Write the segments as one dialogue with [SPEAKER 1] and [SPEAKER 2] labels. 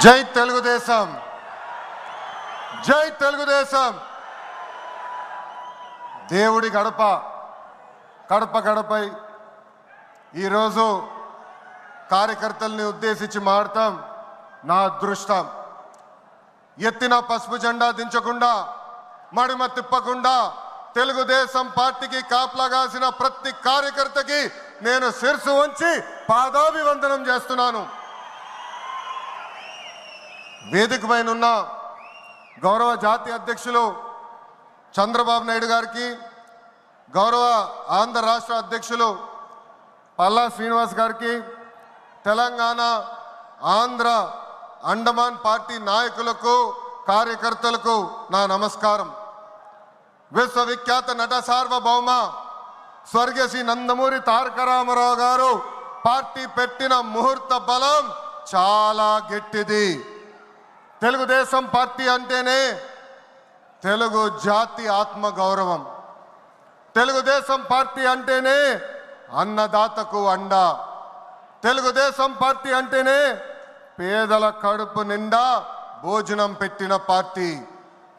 [SPEAKER 1] జై తెలుగుదేశం, జై తెలుగుదేశం. దేవుడి గడప కడప గడపై ఈరోజు కార్యకర్తల్ని ఉద్దేశించి మాడతాం. నా అదృష్టం, ఎత్తిన పసుపు జెండా దించకుండా మడిమ తిప్పకుండా తెలుగుదేశం పార్టీకి కాపలాగాసిన ప్రతి కార్యకర్తకి నేను శిరసు వంచి పాదాభివందనం చేస్తున్నాను. వేదిక పైన ఉన్న గౌరవ జాతీయ అధ్యక్షులు చంద్రబాబు నాయుడు గారికి, గౌరవ ఆంధ్ర రాష్ట్ర అధ్యక్షులు పల్లా శ్రీనివాస్ గారికి, తెలంగాణ ఆంధ్ర అండమాన్ పార్టీ నాయకులకు కార్యకర్తలకు నా నమస్కారం. విశ్వవిఖ్యాత నట సార్వభౌమ స్వర్గీయ శ్రీ నందమూరి తారక రామారావు గారు పార్టీ పెట్టిన ముహూర్త బలం చాలా గట్టిది. తెలుగుదేశం పార్టీ అంటేనే తెలుగు జాతి ఆత్మ గౌరవం. తెలుగుదేశం పార్టీ అంటేనే అన్నదాతకు అండ. తెలుగుదేశం పార్టీ అంటేనే పేదల కడుపు నిండా భోజనం పెట్టిన పార్టీ.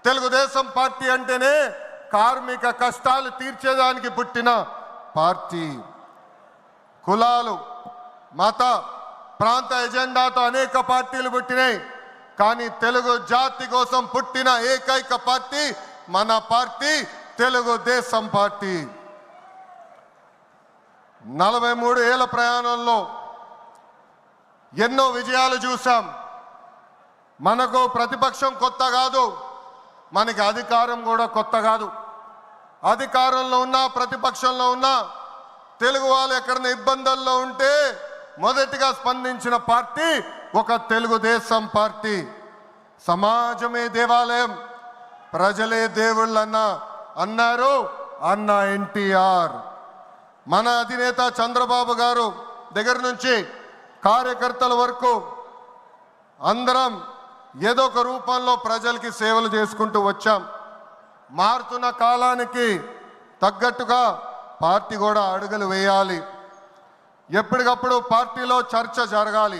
[SPEAKER 1] తెలుగుదేశం పార్టీ అంటేనే కార్మిక కష్టాలు తీర్చేదానికి పుట్టిన పార్టీ. కులాలు, మత, ప్రాంత ఎజెండాతో అనేక పార్టీలు పుట్టినాయి. కానీ తెలుగు జాతి కోసం పుట్టిన ఏకైక పార్టీ మన పార్టీ తెలుగుదేశం పార్టీ. 43 ఏళ్ల ప్రయాణంలో ఎన్నో విజయాలు చూసాం. మనకు ప్రతిపక్షం కొత్త కాదు, మనకి అధికారం కూడా కొత్త కాదు. అధికారంలో ఉన్నా ప్రతిపక్షంలో ఉన్నా తెలుగు వాళ్ళు ఎక్కడైనా ఇబ్బందుల్లో ఉంటే మొదటిగా స్పందించిన పార్టీ ఒక తెలుగుదేశం పార్టీ. సమాజమే దేవాలయం, ప్రజలే దేవుళ్ళన్నా అన్నారు అన్న ఎన్టీఆర్. మన అధినేత చంద్రబాబు గారు దగ్గర నుంచి కార్యకర్తల వరకు అందరం ఏదో ఒక రూపంలో ప్రజలకి సేవలు చేసుకుంటూ వచ్చాం. మారుతున్న కాలానికి తగ్గట్టుగా పార్టీ కూడా అడుగులు వేయాలి. ఎప్పటికప్పుడు పార్టీలో చర్చ జరగాలి,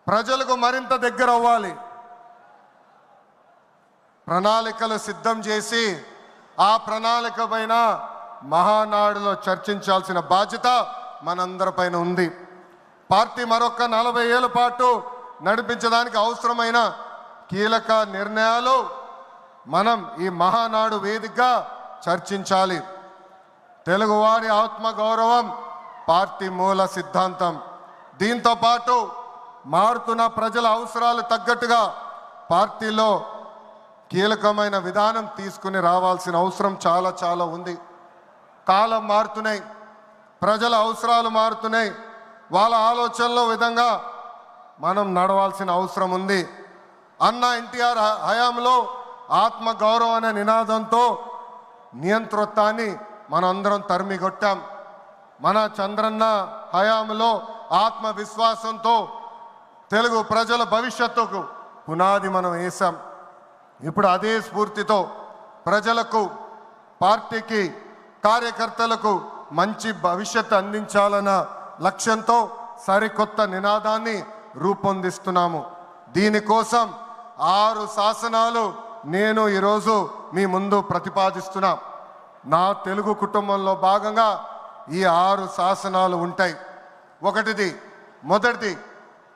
[SPEAKER 1] ప్రజలకు మరింత దగ్గర అవ్వాలి. ప్రణాళికలు సిద్ధం చేసి ఆ ప్రణాళిక పైన మహానాడులో చర్చించాల్సిన బాధ్యత మనందరిపైన ఉంది. పార్టీ మరొక 40 ఏళ్ల పాటు నడిపించడానికి అవసరమైన కీలక నిర్ణయాలు మనం ఈ మహానాడు వేదికగా చర్చించాలి. తెలుగువారి ఆత్మగౌరవం పార్టీ మూల సిద్ధాంతం. దీంతో పాటు మారుతున్న ప్రజల అవసరాలు తగ్గట్టుగా పార్టీలో కీలకమైన విధానం తీసుకుని రావాల్సిన అవసరం చాలా చాలా ఉంది. కాలం మారుతున్నాయి, ప్రజల అవసరాలు మారుతున్నాయి, వాళ్ళ ఆలోచనల విధంగా మనం నడవాల్సిన అవసరం ఉంది. అన్న ఎన్టీఆర్ హయాంలో ఆత్మగౌరవం అనే నినాదంతో నియంతృత్వాన్ని మనందరం తరిమికొట్టాం. మన చంద్రన్న హయాంలో ఆత్మవిశ్వాసంతో తెలుగు ప్రజల భవిష్యత్తుకు పునాది మనం వేశాం. ఇప్పుడు అదే స్ఫూర్తితో ప్రజలకు, పార్టీకి, కార్యకర్తలకు మంచి భవిష్యత్తు అందించాలన్న లక్ష్యంతో సరికొత్త నినాదాన్ని రూపొందిస్తున్నాము. దీనికోసం 6 శాసనాలు నేను ఈరోజు మీ ముందు ప్రతిపాదిస్తున్నా. నా తెలుగు కుటుంబంలో భాగంగా ఈ 6 శాసనాలు ఉంటాయి. మొదటిది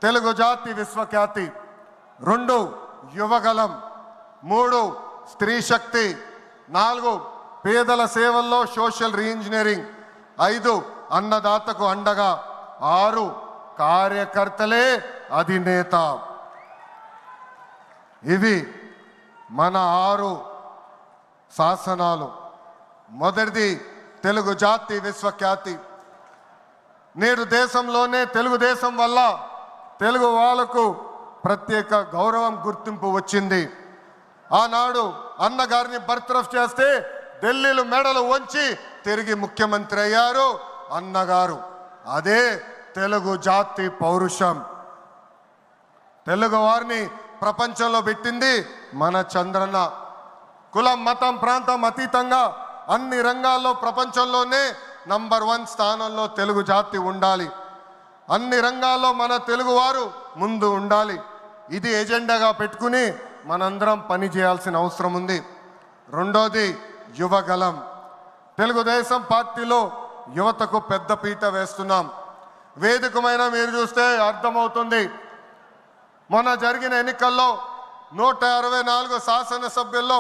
[SPEAKER 1] తెలుగు జాతి విశ్వఖ్యాతి, 2 యువగలం, 3 స్త్రీ శక్తి, 4 పేదల సేవల్లో సోషల్ రీఇంజనీరింగ్, 5 అన్నదాతకు అండగా, 6 కార్యకర్తలే అధినేత. ఇవి మన 6 శాసనాలు. మొదటిది తెలుగు జాతి విశ్వఖ్యాతి. నేడు దేశంలోనే తెలుగుదేశం వల్ల తెలుగు వాళ్ళకు ప్రత్యేక గౌరవం, గుర్తింపు వచ్చింది. ఆనాడు అన్నగారిని బర్తరఫ్ చేస్తే ఢిల్లీలో మెడలు వంచి తిరిగి ముఖ్యమంత్రి అయ్యారు అన్నగారు. అదే తెలుగు జాతి పౌరుషం. తెలుగు వారిని ప్రపంచంలో పెట్టింది మన చంద్రన్న. కులం, మతం, ప్రాంతం అతీతంగా అన్ని రంగాల్లో ప్రపంచంలోనే నంబర్ 1 స్థానంలో తెలుగు జాతి ఉండాలి. అన్ని రంగాల్లో మన తెలుగువారు ముందు ఉండాలి. ఇది ఎజెండాగా పెట్టుకుని మనందరం పని చేయాల్సిన అవసరం ఉంది. రెండోది యువగలం. తెలుగుదేశం పార్టీలో యువతకు పెద్ద పీట వేస్తున్నాం. వేదికమైన మీరు చూస్తే అర్థమవుతుంది. మొన్న జరిగిన ఎన్నికల్లో 164 శాసనసభ్యుల్లో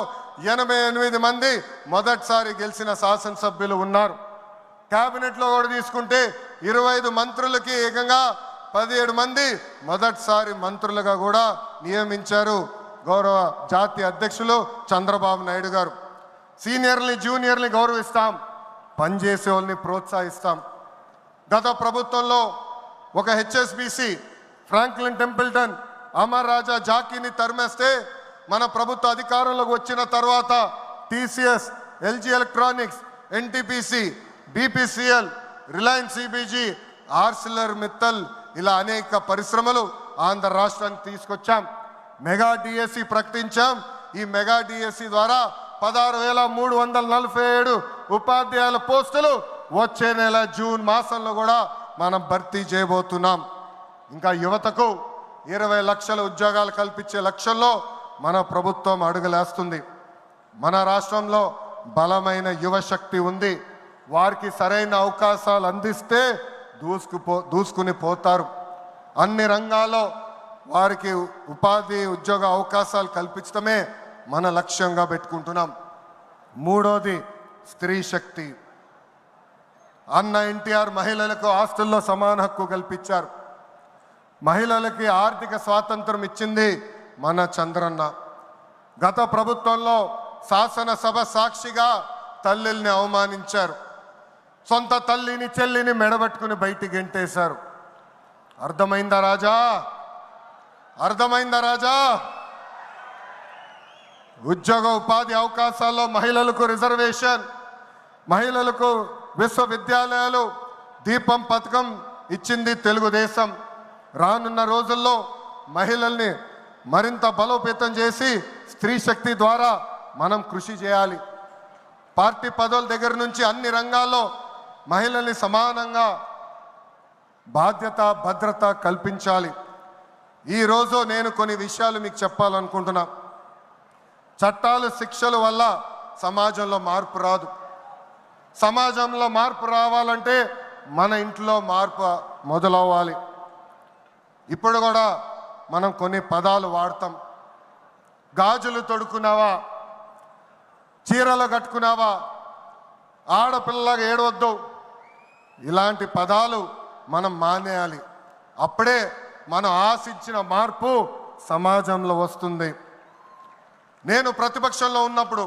[SPEAKER 1] 88 మంది మొదటిసారి గెలిచిన శాసనసభ్యులు ఉన్నారు. క్యాబినెట్లో కూడా తీసుకుంటే 25 మంత్రులకి ఏకంగా 17 మంది మొదటిసారి మంత్రులుగా కూడా నియమించారు గౌరవ జాతీయ అధ్యక్షులు చంద్రబాబు నాయుడు గారు. సీనియర్ని జూనియర్ని గౌరవిస్తాం, పనిచేసే వాళ్ళని ప్రోత్సహిస్తాం. గత ప్రభుత్వంలో ఒక HSBC Franklin Templeton Amara Raja జాకీని తరిమేస్తే మన ప్రభుత్వ అధికారంలోకి వచ్చిన తర్వాత TCS, LG Electronics, NTPC, BPCL, Reliance CBG, Arcelor Mittal ఇలా అనేక పరిశ్రమలు ఆంధ్ర రాష్ట్రానికి తీసుకొచ్చాం. మెగా డిఎస్సి ప్రకటించాం. ఈ మెగా డిఎస్సి ద్వారా 16,347 ఉపాధ్యాయుల పోస్టులు వచ్చే నెల జూన్ మాసంలో కూడా మనం భర్తీ చేయబోతున్నాం. ఇంకా యువతకు 20 లక్షల ఉద్యోగాలు కల్పించే లక్ష్యంలో మన ప్రభుత్వం అడుగులేస్తుంది. మన రాష్ట్రంలో బలమైన యువశక్తి ఉంది. వారికి సరైన అవకాశాలు అందిస్తే దూసుకుని పోతారు. అన్ని రంగాల్లో వారికి ఉపాధి ఉద్యోగ అవకాశాలు కల్పించడమే మన లక్ష్యంగా పెట్టుకుంటున్నాం. మూడోది స్త్రీ శక్తి. అన్న ఎన్టీఆర్ మహిళలకు ఆస్తుల్లో సమాన హక్కు కల్పించారు. మహిళలకి ఆర్థిక స్వాతంత్రం ఇచ్చింది మన చంద్రన్న. గత ప్రభుత్వంలో శాసనసభ సాక్షిగా తల్లిల్ని అవమానించారు. సొంత తల్లిని చెల్లిని మెడబట్టుకుని బయటికి గెంటేశారు. అర్థమైందా రాజా? అర్థమైందా రాజా? ఉద్యోగ ఉపాధి అవకాశాల్లో మహిళలకు రిజర్వేషన్, మహిళలకు విశ్వవిద్యాలయాలు, దీపం పథకం ఇచ్చింది తెలుగుదేశం. రానున్న రోజుల్లో మహిళల్ని మరింత బలోపేతం చేసి స్త్రీ శక్తి ద్వారా మనం కృషి చేయాలి. పార్టీ పదవుల దగ్గర నుంచి అన్ని రంగాల్లో మహిళల్ని సమానంగా బాధ్యత భద్రత కల్పించాలి. ఈరోజు నేను కొన్ని విషయాలు మీకు చెప్పాలనుకుంటున్నా. చట్టాలు శిక్షల వల్ల సమాజంలో మార్పు రాదు. సమాజంలో మార్పు రావాలంటే మన ఇంట్లో మార్పు మొదలవ్వాలి. ఇప్పుడు కూడా మనం కొన్ని పదాలు వాడతాం. గాజులు తొడుక్కున్నావా, చీరలు కట్టుకున్నావా, ఆడపిల్లలాగా ఏడవద్దు, ఇలాంటి పదాలు మనం మానేయాలి. అప్పుడే మనం ఆశించిన మార్పు సమాజంలో వస్తుంది. నేను ప్రతిపక్షంలో ఉన్నప్పుడు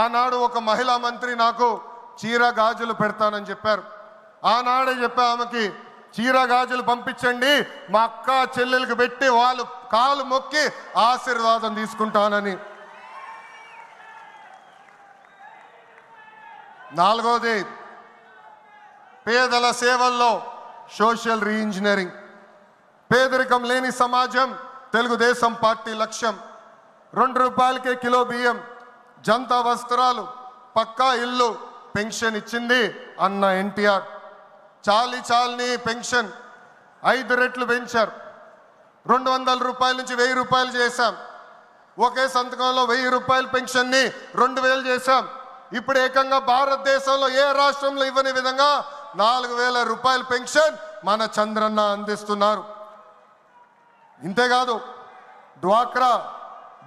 [SPEAKER 1] ఆనాడు ఒక మహిళా మంత్రి నాకు చీర గాజులు పెడతానని చెప్పారు. ఆనాడే చెప్పా ఆమెకి, చీర గాజులు పంపించండి, మా అక్క చెల్లెలకు పెట్టి వాళ్ళు కాలు మొక్కి ఆశీర్వాదం తీసుకుంటానని. నాలుగోది పేదల సేవల్లో సోషల్ రీఇంజనీరింగ్. పేదరికం లేని సమాజం తెలుగుదేశం పార్టీ లక్ష్యం. 2 రూపాయలకే కిలో బియ్యం, జంతా వస్త్రాలు, పక్కా ఇల్లు, పెన్షన్ ఇచ్చింది అన్న ఎన్టీఆర్. చాలని పెన్షన్ 5 రెట్లు పెంచారు. 200 రూపాయల నుంచి 1000 రూపాయలు చేశాం. ఒకే సంతకంలో 1000 రూపాయల పెన్షన్ని 2000 చేశాం. ఇప్పుడు ఏకంగా భారతదేశంలో ఏ రాష్ట్రంలో ఇవ్వని విధంగా 4000 రూపాయల పెన్షన్ మన చంద్రన్న అందిస్తున్నారు. ఇంతేకాదు డ్వాక్రా,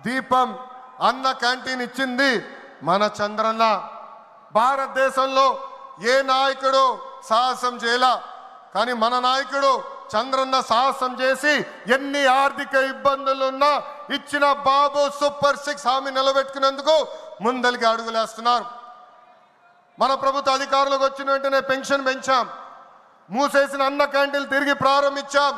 [SPEAKER 1] దీపం, అన్న క్యాంటీన్ ఇచ్చింది మన చంద్రన్న. భారతదేశంలో ఏ నాయకుడు సాహసం చేయలా, కానీ మన నాయకుడు చంద్రన్న సాహసం చేసి ఎన్ని ఆర్థిక ఇబ్బందులున్నా ఇచ్చిన బాబు సూపర్ 6 హామీ నిలబెట్టుకునేందుకు ముందలికి అడుగులేస్తున్నారు. మన ప్రభుత్వ అధికారులకు వచ్చిన వెంటనే పెన్షన్ పెంచాం. మూసేసిన అన్న క్యాంటీన్లు తిరిగి ప్రారంభించాం.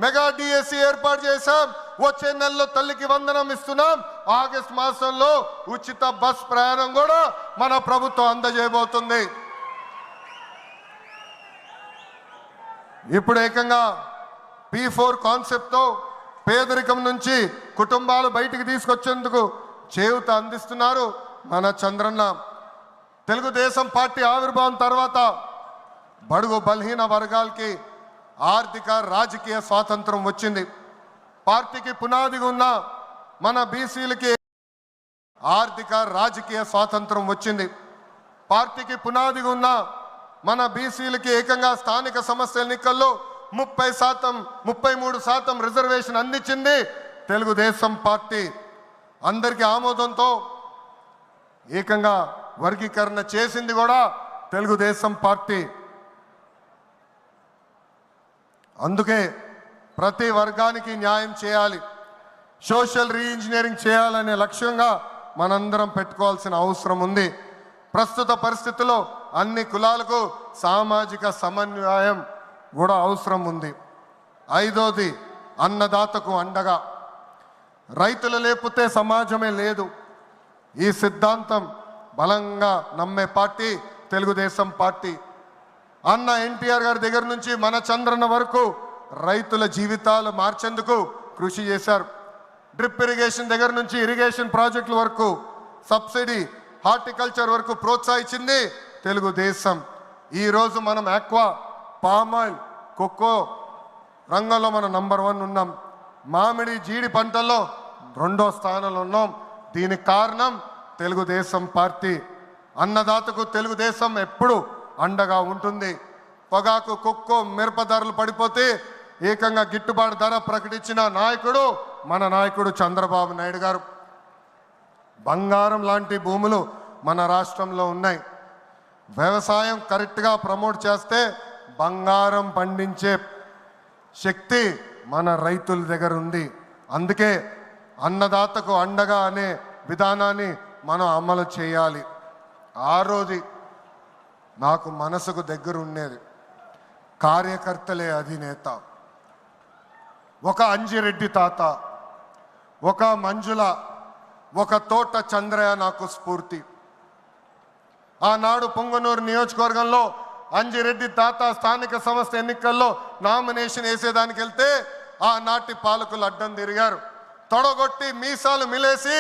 [SPEAKER 1] మెగా డిఎస్సి ఏర్పాటు చేశాం. వచ్చే నెలలో తల్లికి వందనం ఇస్తున్నాం. ఆగస్టు మాసంలో ఉచిత బస్ ప్రయాణం కూడా మన ప్రభుత్వం అందజేయబోతుంది. ఇప్పుడు ఏకంగా P4 కాన్సెప్ట్తో పేదరికం నుంచి కుటుంబాలు బయటికి తీసుకొచ్చేందుకు చేయూత అందిస్తున్నారు మన చంద్రన్న. తెలుగుదేశం పార్టీ ఆవిర్భావం తర్వాత బడుగు బలహీన వర్గాలకి ఆర్థిక రాజకీయ స్వాతంత్రం వచ్చింది. పార్టీకి పునాదిగా ఉన్న మన బీసీలకి ఆర్థిక రాజకీయ స్వాతంత్రం వచ్చింది. పార్టీకి పునాదిగా ఉన్న మన బీసీలకి ఏకంగా స్థానిక సంస్థల ఎన్నికల్లో 33% రిజర్వేషన్ అందించింది తెలుగుదేశం పార్టీ. అందరికీ ఆమోదంతో ఏకంగా వర్గీకరణ చేసింది కూడా తెలుగుదేశం పార్టీ. అందుకే ప్రతి వర్గానికి న్యాయం చేయాలి, సోషల్ రీఇంజనీరింగ్ చేయాలనే లక్ష్యంగా మనందరం పెట్టుకోవాల్సిన అవసరం ఉంది. ప్రస్తుత పరిస్థితుల్లో అన్ని కులాలకు సామాజిక సమన్వయం కూడా అవసరం ఉంది. 5వది అన్నదాతకు అండగా. రైతులు లేకపోతే సమాజమే లేదు. ఈ సిద్ధాంతం బలంగా నమ్మే పార్టీ తెలుగుదేశం పార్టీ. అన్న ఎన్టీఆర్ గారి దగ్గర నుంచి మన చంద్రన్న వరకు రైతుల జీవితాలు మార్చేందుకు కృషి చేశారు. డ్రిప్ ఇరిగేషన్ దగ్గర నుంచి ఇరిగేషన్ ప్రాజెక్టుల వరకు, సబ్సిడీ హార్టికల్చర్ వరకు ప్రోత్సహించింది తెలుగుదేశం. ఈరోజు మనం ఆక్వా, పామాయిల్, కోకో రంగంలో మనం నంబర్ 1 ఉన్నాం. మామిడి, జీడి పంటల్లో 2వ స్థానంలో ఉన్నాం. దీనికి కారణం తెలుగుదేశం పార్టీ. అన్నదాతకు తెలుగుదేశం ఎప్పుడు అండగా ఉంటుంది. పొగాకు, కొక్కో, మిరప ధరలు పడిపోతే ఏకంగా గిట్టుబాటు ధర ప్రకటించిన నాయకుడు మన నాయకుడు చంద్రబాబు నాయుడు గారు. బంగారం లాంటి భూములు మన రాష్ట్రంలో ఉన్నాయి. వ్యవసాయం కరెక్ట్గా ప్రమోట్ చేస్తే బంగారం పండించే శక్తి మన రైతుల దగ్గర ఉంది. అందుకే అన్నదాతకు అండగా అనే విధానాన్ని మనం అమలు చేయాలి. 6వది నాకు మనసుకు దగ్గర ఉండేది, కార్యకర్తలే అధినేత. ఒక అంజిరెడ్డి తాత, ఒక మంజుల, ఒక తోట చంద్రయ్య నాకు స్ఫూర్తి. ఆనాడు పొంగనూరు నియోజకవర్గంలో అంజిరెడ్డి తాత స్థానిక సంస్థ ఎన్నికల్లో నామినేషన్ వేసేదానికి వెళ్తే ఆనాటి పాలకులు అడ్డం తిరిగారు. తొడగొట్టి మీసాలు మిలేసి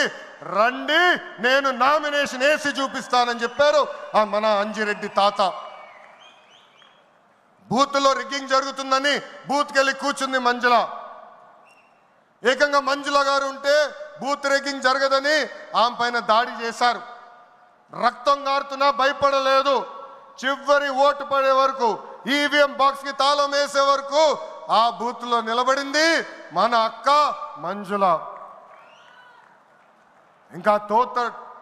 [SPEAKER 1] రండి నేను నామినేషన్ వేసి చూపిస్తానని చెప్పారు ఆ మన అంజిరెడ్డి తాత. బూత్లో రిగ్గింగ్ జరుగుతుందని బూత్కి వెళ్ళి కూర్చుంది మంజుల. ఏకంగా మంజుల గారు ఉంటే బూత్ రిగ్గింగ్ జరగదని ఆమె పైన దాడి చేశారు. రక్తం గారుతున్నా భయపడలేదు. చివరి ఓటు పడే వరకు, ఈవీఎం బాక్స్కి తాళం వేసే వరకు ఆ బూత్లో నిలబడింది మన అక్క మంజుల. ఇంకా తోట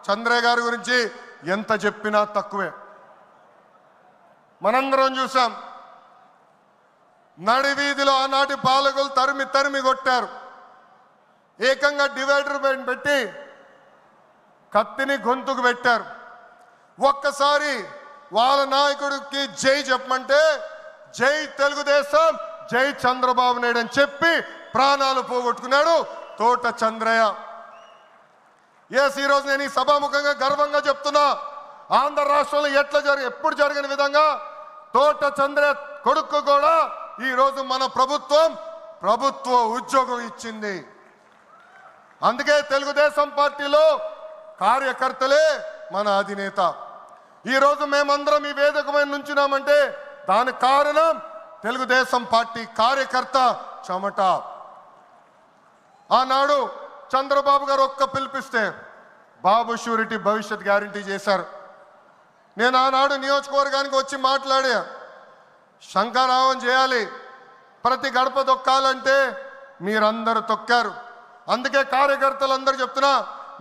[SPEAKER 1] చంద్రయ్య గారి గురించి ఎంత చెప్పినా తక్కువే. మనందరం చూసాం, నడివీధిలో ఆనాటి పాలకులు తరిమి తరిమి కొట్టారు. ఏకంగా డివైడర్ పెట్టి కత్తిని గొంతుకు పెట్టారు. ఒక్కసారి వాళ్ళ నాయకుడికి జై చెప్పమంటే జై తెలుగుదేశం, జై చంద్రబాబు నాయుడు అని చెప్పి ప్రాణాలు పోగొట్టుకున్నాడు తోట చంద్రయ్య. ఈరోజు నేను ఈ సభాముఖంగా గర్వంగా చెప్తున్నా, ఆంధ్ర రాష్ట్రంలో ఎప్పుడు జరిగిన విధంగా తోట చంద్రయ్య కొడుకు కూడా ఈరోజు మన ప్రభుత్వ ఉద్యోగం ఇచ్చింది. అందుకే తెలుగుదేశం పార్టీలో కార్యకర్తలే మన అధినేత. ఈరోజు మేమందరం ఈ వేదిక మీద నుంచున్నామంటే దానికి కారణం తెలుగుదేశం పార్టీ కార్యకర్త చెమట. ఆనాడు చంద్రబాబు గారు ఒక్క పిలిపిస్తే బాబు షూరిటీ భవిష్యత్ గ్యారంటీ చేశారు. నేను ఆనాడు నియోజకవర్గానికి వచ్చి మాట్లాడా, శంఖారావం చేయాలి, ప్రతి గడప తొక్కాలంటే మీరందరూ తొక్కారు. అందుకే కార్యకర్తలందరూ చెప్తున్నా,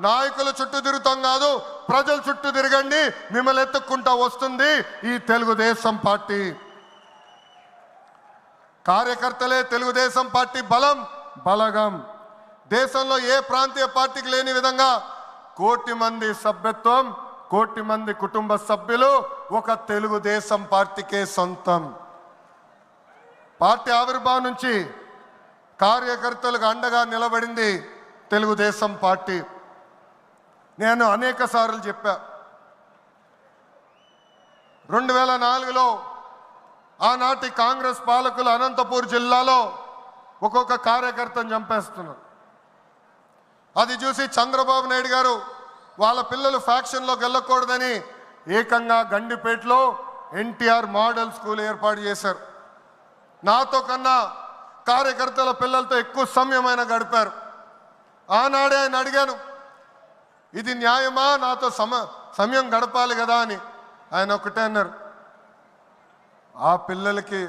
[SPEAKER 1] నాయకుల చుట్టూ తిరుగుతాం కాదు, ప్రజల చుట్టూ తిరగండి, మిమ్మల్ని ఎత్తుక్కుంటా వస్తుంది ఈ తెలుగుదేశం పార్టీ. కార్యకర్తలే తెలుగుదేశం పార్టీ బలగం. దేశంలో ఏ ప్రాంతీయ పార్టీకి లేని విధంగా 1 కోటి మంది సభ్యత్వం, 1 కోటి మంది కుటుంబ సభ్యులు ఒక తెలుగుదేశం పార్టీకే సొంతం. పార్టీ ఆవిర్భావం నుంచి కార్యకర్తలకు అండగా నిలబడింది తెలుగుదేశం పార్టీ. నేను అనేక సార్లు చెప్పా, 2004లో ఆనాటి కాంగ్రెస్ పాలకులు అనంతపూర్ జిల్లాలో ఒక్కొక్క కార్యకర్తను చంపేస్తున్నారు. అది చూసి చంద్రబాబు నాయుడు గారు వాళ్ళ పిల్లలు ఫ్యాక్షన్లోకి వెళ్ళకూడదని ఏకంగా గండిపేటలో ఎన్టీఆర్ మోడల్ స్కూల్ ఏర్పాటు చేశారు. నాతో కన్నా కార్యకర్తల పిల్లలతో ఎక్కువ సమయం ఆయన గడిపారు. ఆనాడే ఆయన అడిగాను, ఇది న్యాయమా, నాతో సమయం గడపాలి కదా అని. ఆయన ఒకటే అన్నారు, ఆ పిల్లలకి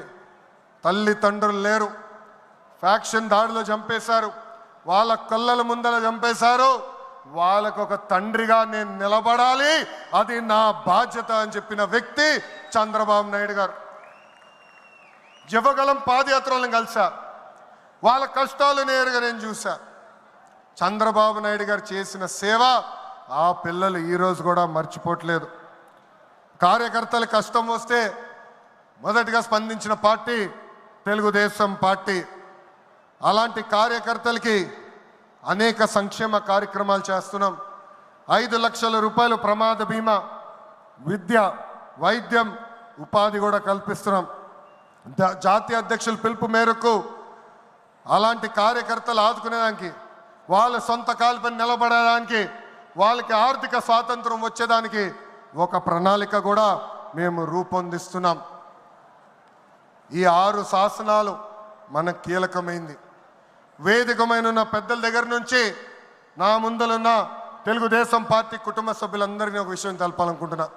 [SPEAKER 1] తల్లిదండ్రులు లేరు, ఫ్యాక్షన్ దాడిలో చంపేశారు, వాళ్ళ కళ్ళల ముందర చంపేశారు, వాళ్ళకు ఒక తండ్రిగా నేను నిలబడాలి, అది నా బాధ్యత అని చెప్పిన వ్యక్తి చంద్రబాబు నాయుడు గారు. యువగలం పాదయాత్రలను కలిసా, వాళ్ళ కష్టాలు నేరుగా నేను చూసా. చంద్రబాబు నాయుడు గారు చేసిన సేవ ఆ పిల్లలు ఈరోజు కూడా మర్చిపోవట్లేదు. కార్యకర్తలు కష్టం వస్తే మొదటిగా స్పందించిన పార్టీ తెలుగుదేశం పార్టీ. అలాంటి కార్యకర్తలకి అనేక సంక్షేమ కార్యక్రమాలు చేస్తున్నాం. 5 లక్షల రూపాయలు ప్రమాద బీమా, విద్య, వైద్యం, ఉపాధి కూడా కల్పిస్తున్నాం. జాతీయ అధ్యక్షుల పిలుపు మేరకు అలాంటి కార్యకర్తలు ఆదుకునేదానికి, వాళ్ళ సొంత కాలుపై నిలబడడానికి, వాళ్ళకి ఆర్థిక స్వాతంత్రం వచ్చేదానికి ఒక ప్రణాళిక కూడా మేము రూపొందిస్తున్నాం. ఈ 6 శాసనాలు మనకు కీలకమైంది. వేదికమైన పెద్దల దగ్గర నుంచి నా ముందలున్న తెలుగుదేశం పార్టీ కుటుంబ సభ్యులందరినీ ఒక విషయం తెలపాలనుకుంటున్నా.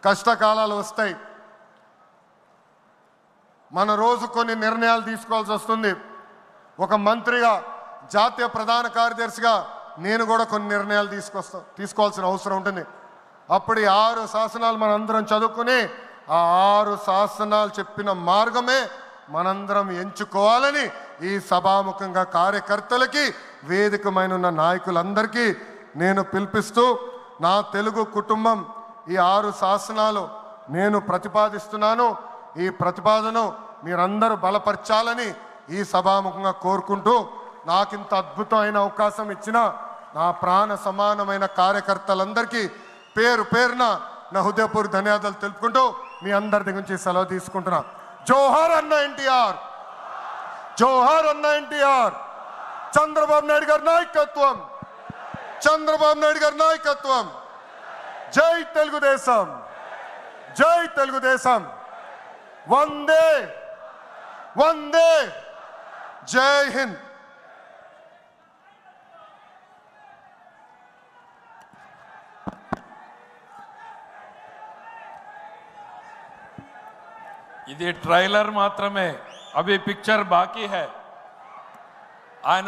[SPEAKER 1] కష్టకాలాలు వస్తాయి, మన రోజు కొన్ని నిర్ణయాలు తీసుకోవాల్సి వస్తుంది. ఒక మంత్రిగా, జాతీయ ప్రధాన కార్యదర్శిగా నేను కూడా కొన్ని నిర్ణయాలు తీసుకోవాల్సిన అవసరం ఉంటుంది. అప్పుడు ఈ 6 శాసనాలు మనందరం చదువుకుని ఆ 6 శాసనాలు చెప్పిన మార్గమే మనందరం ఎంచుకోవాలని ఈ సభాముఖంగా కార్యకర్తలకి, వేదికమైన నాయకులందరికీ నేను పిలిపిస్తూ, నా తెలుగు కుటుంబం ఈ 6 శాసనాలు నేను ప్రతిపాదిస్తున్నాను. ఈ ప్రతిపాదన మీరందరూ బలపరచాలని ఈ సభాముఖంగా కోరుకుంటూ, నాకింత అద్భుతమైన అవకాశం ఇచ్చిన నా ప్రాణ సమానమైన కార్యకర్తలందరికీ పేరు పేరున నా హృదయపూర్వక ధన్యవాదాలు తెలుపుకుంటూ మీ అందరి దగ్గర నుంచి సెలవు తీసుకుంటున్నా. జోహార్ అన్న ఎన్టీఆర్, జోహార్ అన్న ఎన్టీఆర్. చంద్రబాబు నాయుడు గారి నాయకత్వం, చంద్రబాబు నాయుడు గారి నాయకత్వం. జై తెలుగుదేశం, జై తెలుగుదేశం. వందే వందే, జై హింద్.
[SPEAKER 2] ఇది ట్రైలర్ మాత్రమే, అవి పిక్చర్ బాకీ హై. ఆయన